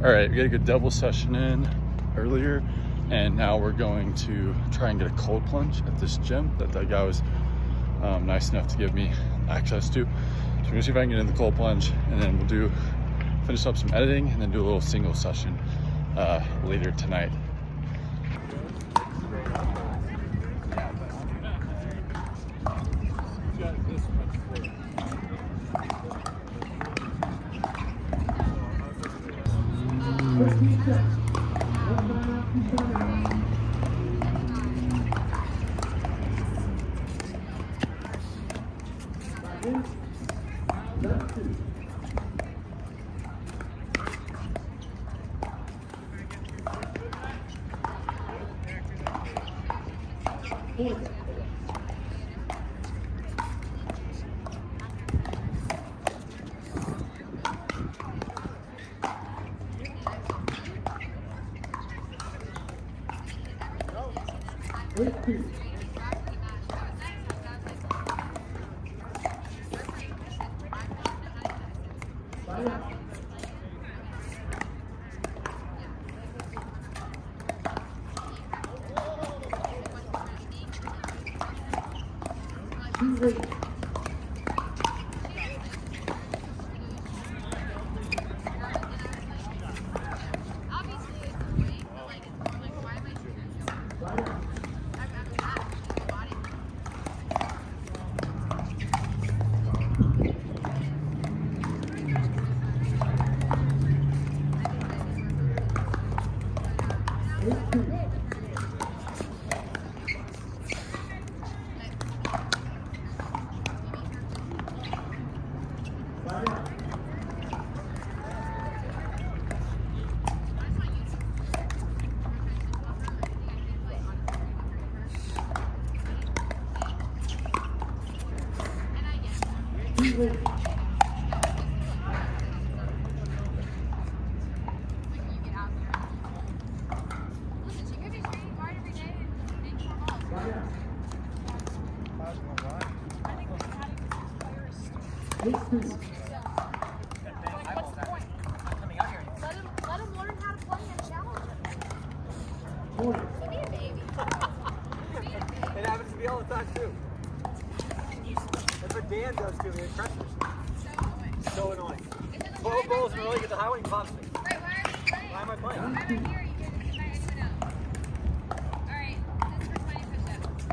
All right, we got a good double session in earlier, and now we're going to try and get a cold plunge at this gym that guy was nice enough to give me access to. So we're gonna see if I can get in the cold plunge, and then we'll finish up some editing and then do a little single session later tonight. Let him learn how to play and challenge him. Be a baby. It happens to me all the time too. That's what Dan does to me at Cresters. So annoying. 12 balls in a row, you get the high one, he pops me. Wait, why are we playing? Why am I playing? I'm right here. You can invite anyone else. Alright, this is for 20 push-ups.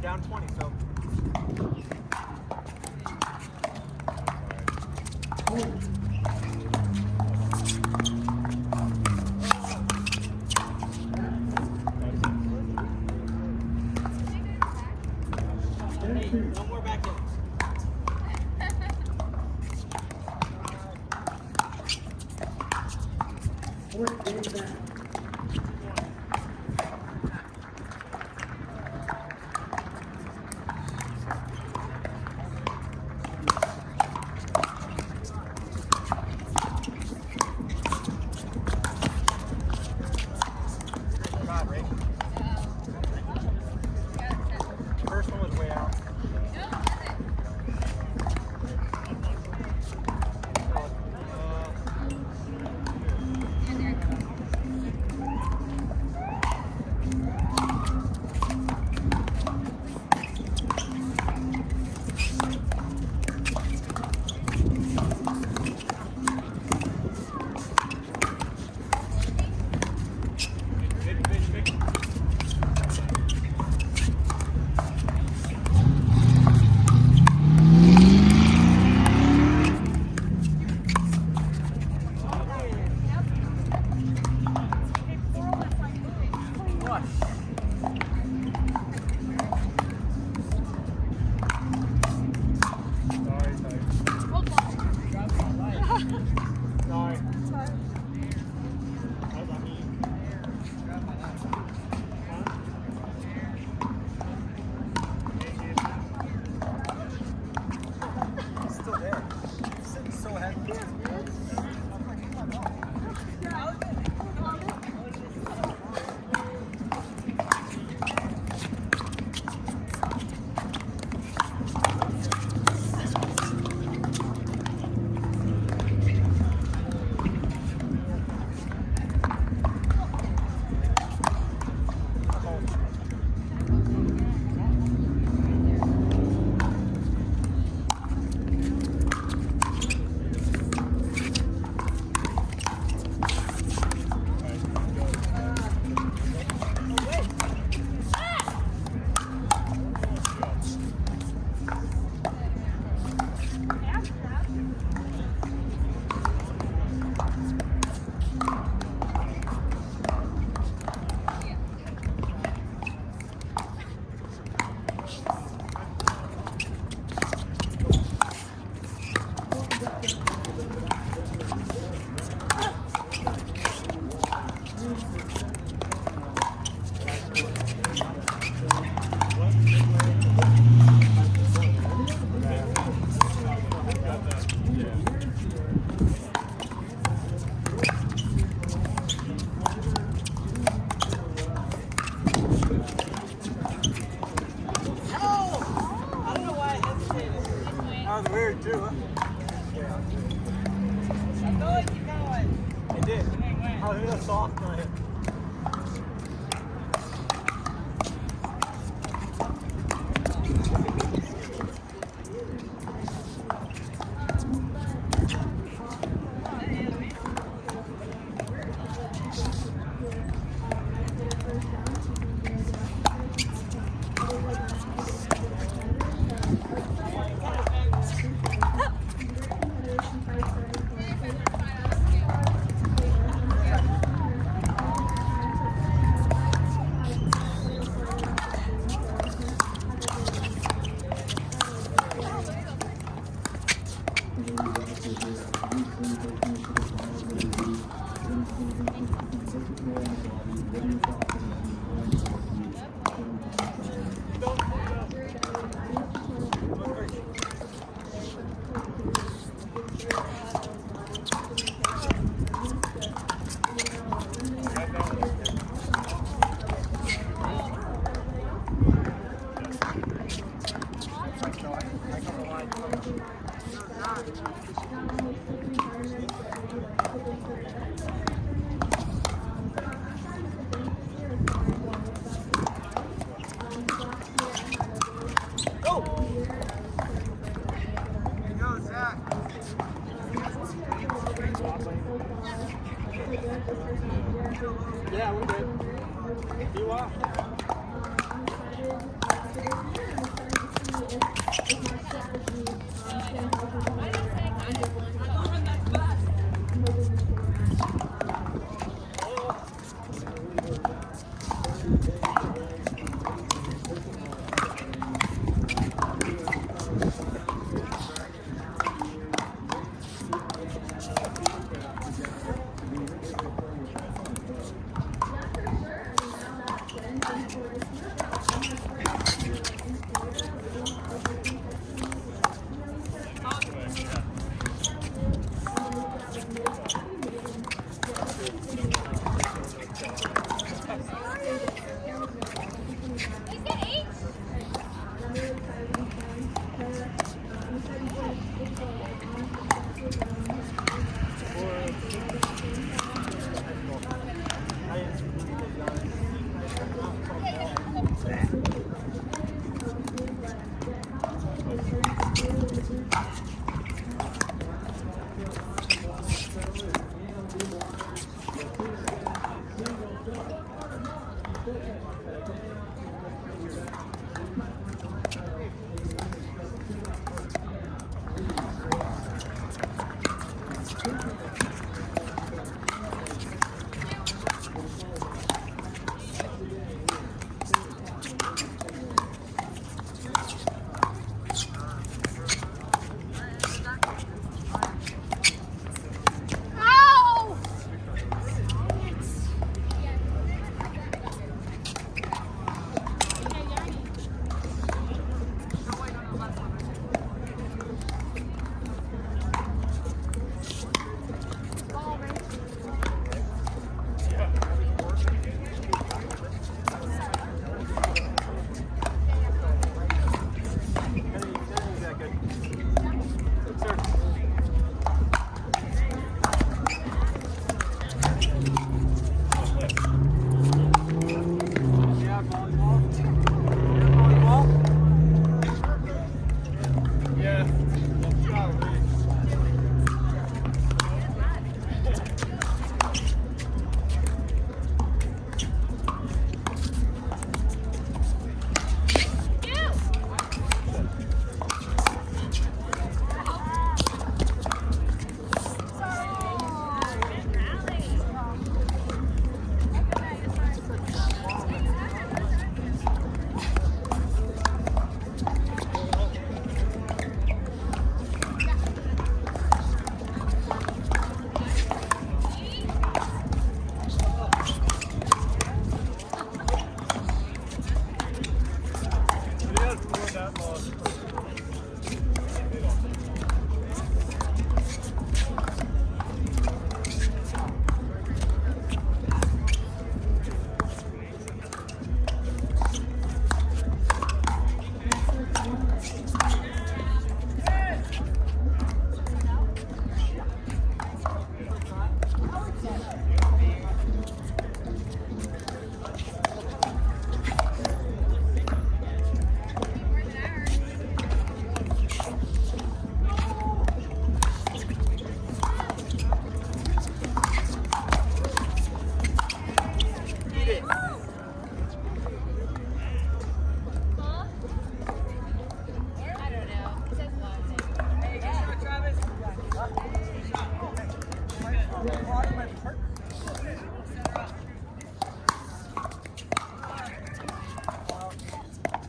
Down 20, so. Hey, no more back in. God, Ray. First one was way out. did. Oh, look at that soft on it. Yeah, we're good. You are. my partner.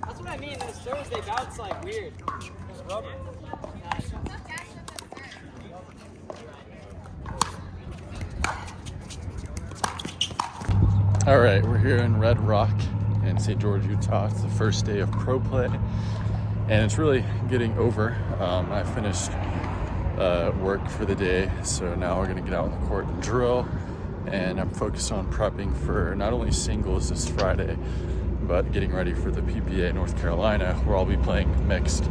That's what I mean. Those serves, they bounce like weird. There's rubber. All right, we're here in Red Rock in St. George, Utah. It's the first day of pro play, and it's really getting over. I finished work for the day, so now we're gonna get out on the court and drill, and I'm focused on prepping for not only singles this Friday, but getting ready for the PPA North Carolina, where I'll be playing mixed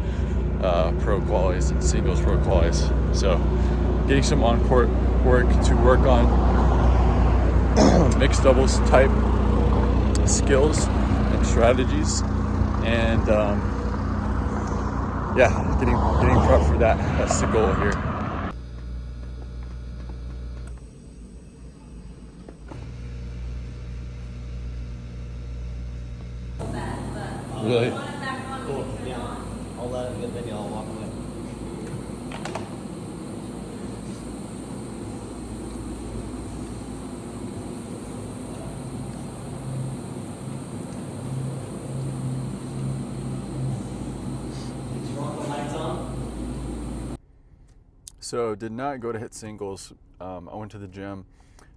pro qualies and singles pro qualies. So getting some on-court work to work on mixed doubles type skills and strategies, and yeah, getting prepped for that. That's the goal here. Really? Cool. Yeah. I'll let it get video. I'll walk away. So did not go to hit singles. I went to the gym,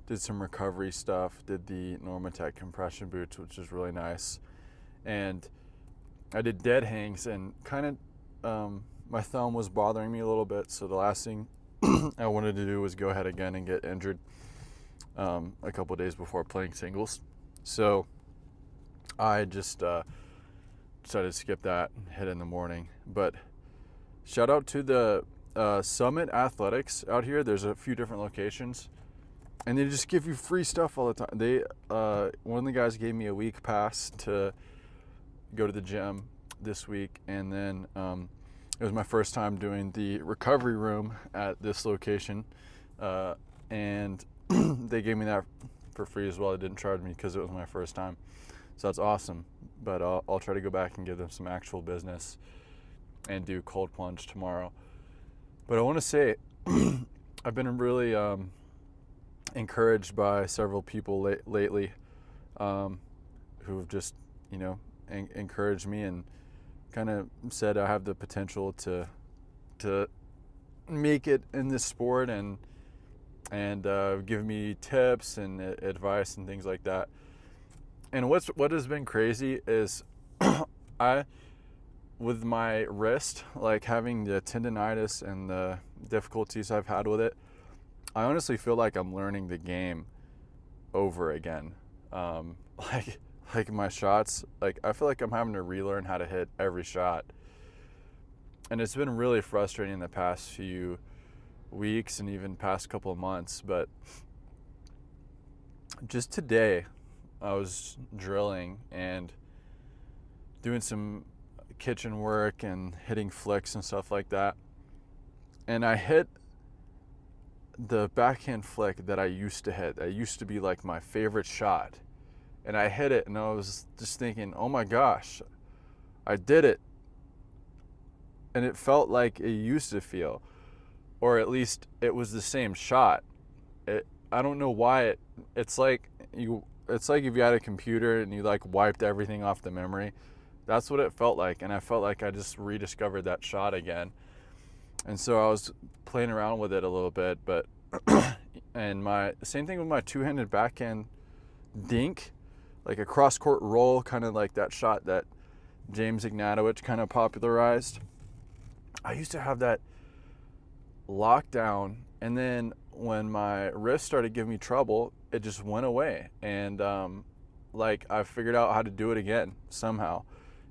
did some recovery stuff, did the Normatec compression boots, which is really nice, and I did dead hangs, and kind of my thumb was bothering me a little bit. So the last thing I wanted to do was go ahead again and get injured a couple of days before playing singles. So I just decided to skip that and hit in the morning. But shout out to the Summit Athletics out here. There's a few different locations, and they just give you free stuff all the time. They one of the guys gave me a week pass to go to the gym this week, and then it was my first time doing the recovery room at this location, and they gave me that for free as well. They didn't charge me because it was my first time, so that's awesome. But I'll try to go back and give them some actual business and do cold plunge tomorrow. But I want to say I've been really encouraged by several people lately who've just, encouraged me and kind of said I have the potential to make it in this sport, and give me tips and advice and things like that. And what has been crazy is with my wrist, like having the tendonitis and the difficulties I've had with it, I honestly feel like I'm learning the game over again. Like my shots, like I feel like I'm having to relearn how to hit every shot. And it's been really frustrating in the past few weeks and even past couple of months. But just today, I was drilling and doing some kitchen work and hitting flicks and stuff like that, and I hit the backhand flick that I used to hit. That used to be like my favorite shot, and I hit it, and I was just thinking, oh my gosh, I did it. And it felt like it used to feel, or at least it was the same shot. I don't know why it's like if you had a computer and you like wiped everything off the memory. That's what it felt like, and I felt like I just rediscovered that shot again. And so I was playing around with it a little bit, but and same thing with my two-handed backhand dink, like a cross-court roll, kind of like that shot that James Ignatowicz kind of popularized. I used to have that locked down, and then when my wrist started giving me trouble, it just went away, and like I figured out how to do it again somehow.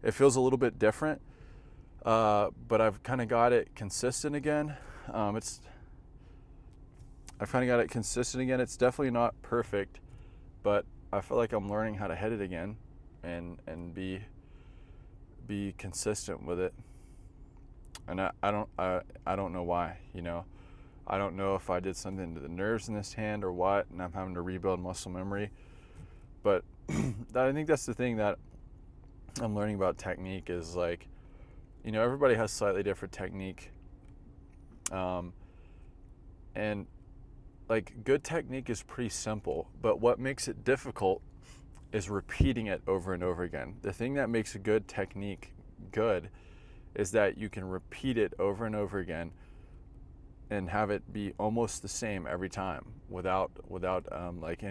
It feels a little bit different, but I've kind of got it consistent again. It's definitely not perfect, but I feel like I'm learning how to hit it again, and be consistent with it. And I don't know why. I don't know if I did something to the nerves in this hand or what, and I'm having to rebuild muscle memory. But I think that's the thing that I'm learning about technique is, like, everybody has slightly different technique. And like good technique is pretty simple, but what makes it difficult is repeating it over and over again. The thing that makes a good technique good is that you can repeat it over and over again and have it be almost the same every time without like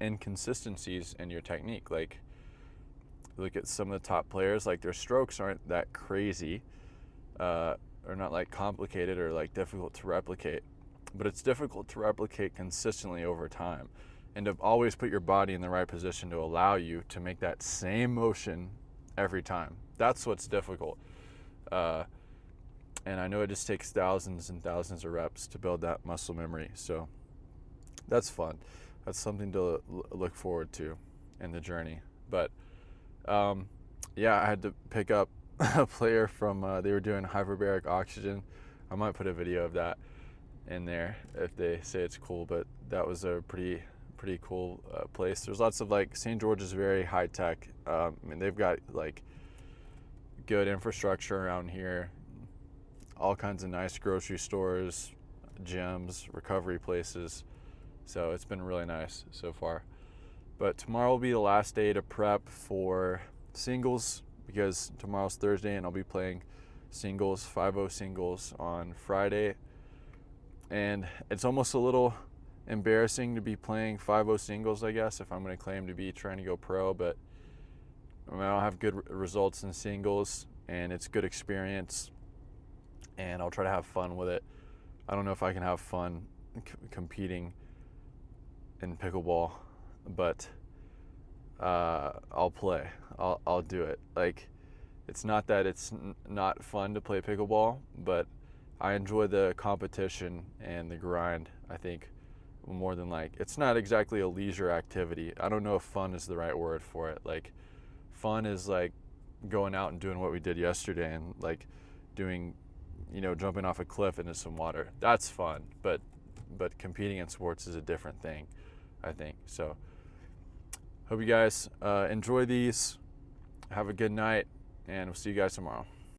inconsistencies in your technique. Like, look at some of the top players, like their strokes aren't that crazy, or not like complicated or like difficult to replicate, but it's difficult to replicate consistently over time, and to always put your body in the right position to allow you to make that same motion every time. That's what's difficult. And I know it just takes thousands and thousands of reps to build that muscle memory. So that's fun. That's something to look forward to in the journey. But yeah, I had to pick up a player from, they were doing hyperbaric oxygen. I might put a video of that in there if they say it's cool, but that was a pretty cool place. There's lots of, like, St. George is very high tech. I mean, they've got like good infrastructure around here, all kinds of nice grocery stores, gyms, recovery places. So it's been really nice so far. But tomorrow will be the last day to prep for singles, because tomorrow's Thursday and I'll be playing singles, 5-0 singles on Friday. And it's almost a little embarrassing to be playing 5-0 singles, I guess, if I'm going to claim to be trying to go pro. But I don't have good results in singles, and it's good experience, and I'll try to have fun with it. I don't know if I can have fun competing in pickleball, but I'll play. I'll do it. Like, it's not that it's not fun to play pickleball, but I enjoy the competition and the grind, I think, more than, like, it's not exactly a leisure activity. I don't know if fun is the right word for it. Like, fun is like going out and doing what we did yesterday and like doing, you know, jumping off a cliff into some water. That's fun, but competing in sports is a different thing, I think. So hope you guys enjoy these. Have a good night, and we'll see you guys tomorrow.